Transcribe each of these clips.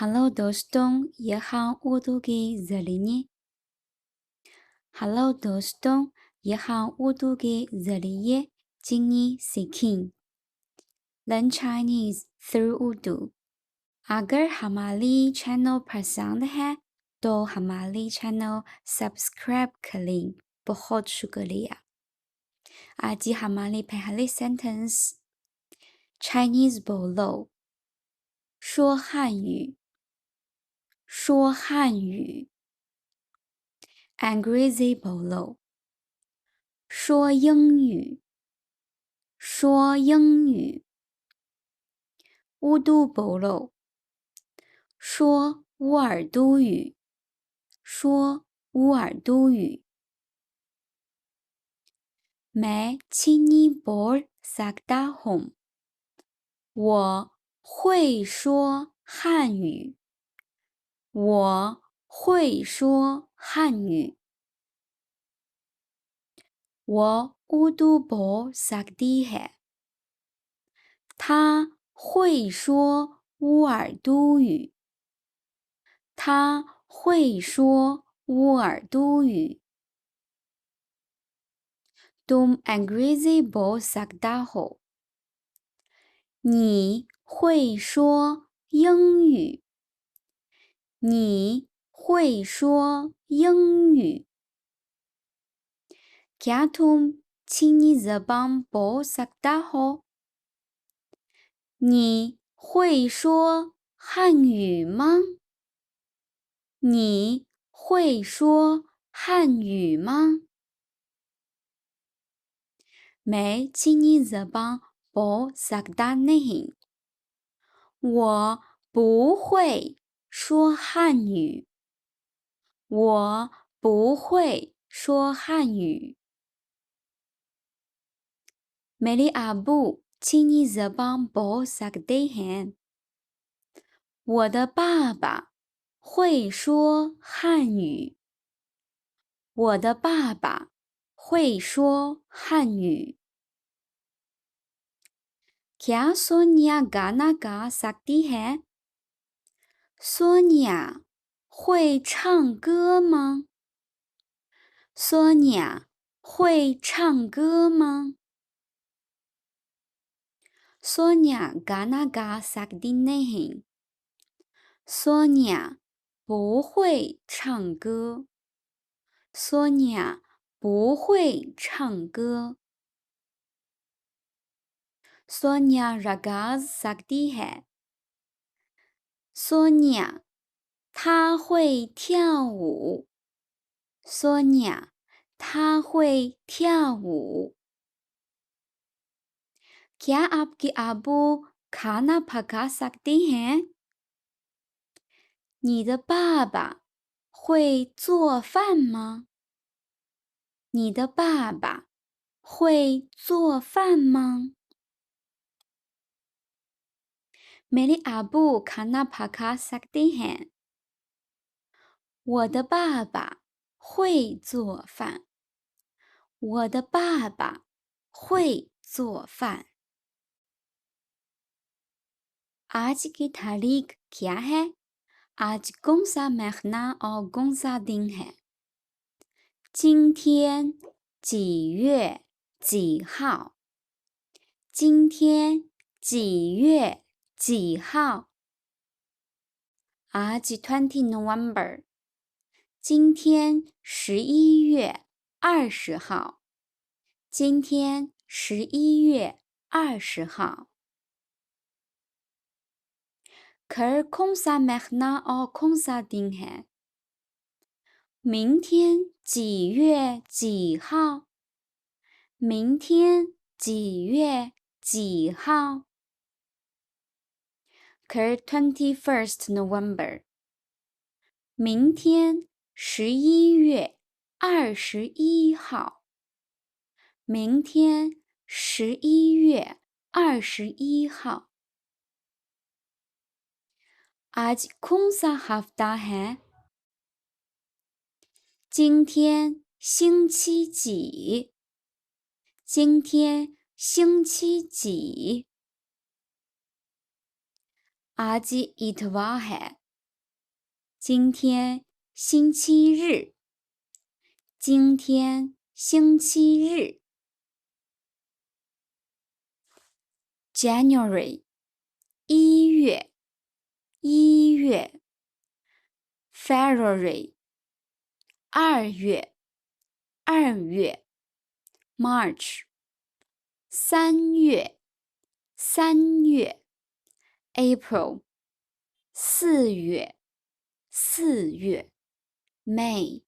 हेलो दोस्तों, यहाँ उर्दू के ज़रिए हेलो दोस्तों, यहाँ उर्दू के ज़रिए चीनी सीखें। Learn Chinese through Urdu। अगर हमारी चैनल पसंद है तो हमारी चैनल सब्सक्राइब करें। बहुत शुक्रिया। आज हमारी पहली सेंटेंस Chinese बोलो, 说汉语，说汉语。अंग्रेजी बोलो, 说英语，说英语。乌都बोलो，说乌尔都语，说乌尔都语。मैं चीनी बोल सकता हूँ，我会说汉语，我会说汉语。我乌都बोल सकती है，他会说乌尔都语，他会说乌尔都语。तुम अंग्रेजी बोल सकता हो，你会说英语，你会说英语。क्या तुम चीनी ज़बान बोल सकता हो，你会说汉语吗？你会说汉语吗？मैं चीनी ज़बान बोल सकता नहीं，我不会说汉语，我不会说汉语。मेरे अब्बू चीनी ज़बान बोल सकते हैं，我的爸爸会说汉语，我的爸爸会说汉语。क्या सोनिया गाना गा सकती है？索尼娅会唱歌吗？索尼娅会唱歌吗？索尼娅गाना गा सकती नहीं，索尼娅不会唱歌，索尼娅不会唱歌。索尼娅रगाज़ सकती है，索尼娅她会跳舞，索尼娅她会跳舞。क्या आपके अब्बू खाना पका सकते हैं？你的爸爸会做饭吗？你的爸爸会做饭吗？मेरे अब्बू खाना पका सकते हैं，我的爸爸会做饭，我的爸爸会做饭。आज की तारीख क्या है？आज कौन सा महीना और कौन सा दिन है？今天几月几号？今天几月几号？आज 20 November，今天11月20号。今天11月20号。कल कौन सा महीना और कौन सा दिन है？明天几月几号？明天几月几号？कल 21 November，明天11月21号。明天11月21号。आज कौन सा हफ्ता है？今天星期几？今天星期几？आज इतवार है，今天星期日。今天星期日。January 1月1月。February 2月2月。March 3月3月。April 4月4月。May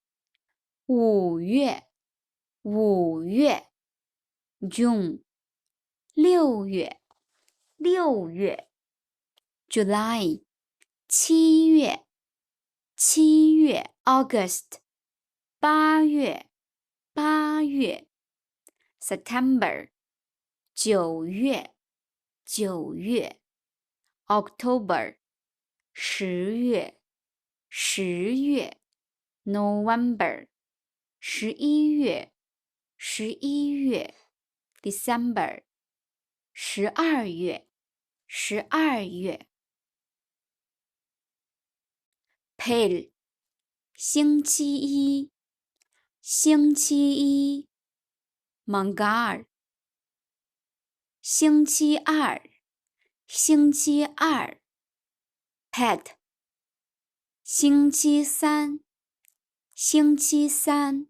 5月5月。June 6月6月。July 7月7月。August 8月8月。September 9月9月。October 10月10月。November 11月11月。December 12月12月。Pale 星期一星期一。Mangar 星期二星期二。Pet 星期三星期三。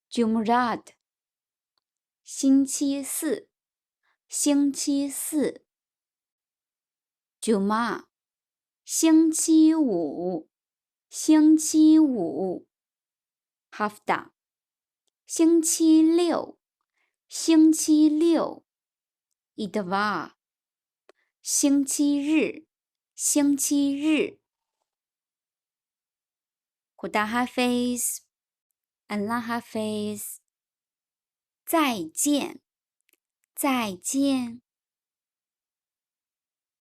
Jumrat 星期四星期四。Juma 星期五星期五。Hafta 星期六星期六。Itvar 星期日星期日。Khuda Hafiz Allah Hafiz 再见再见。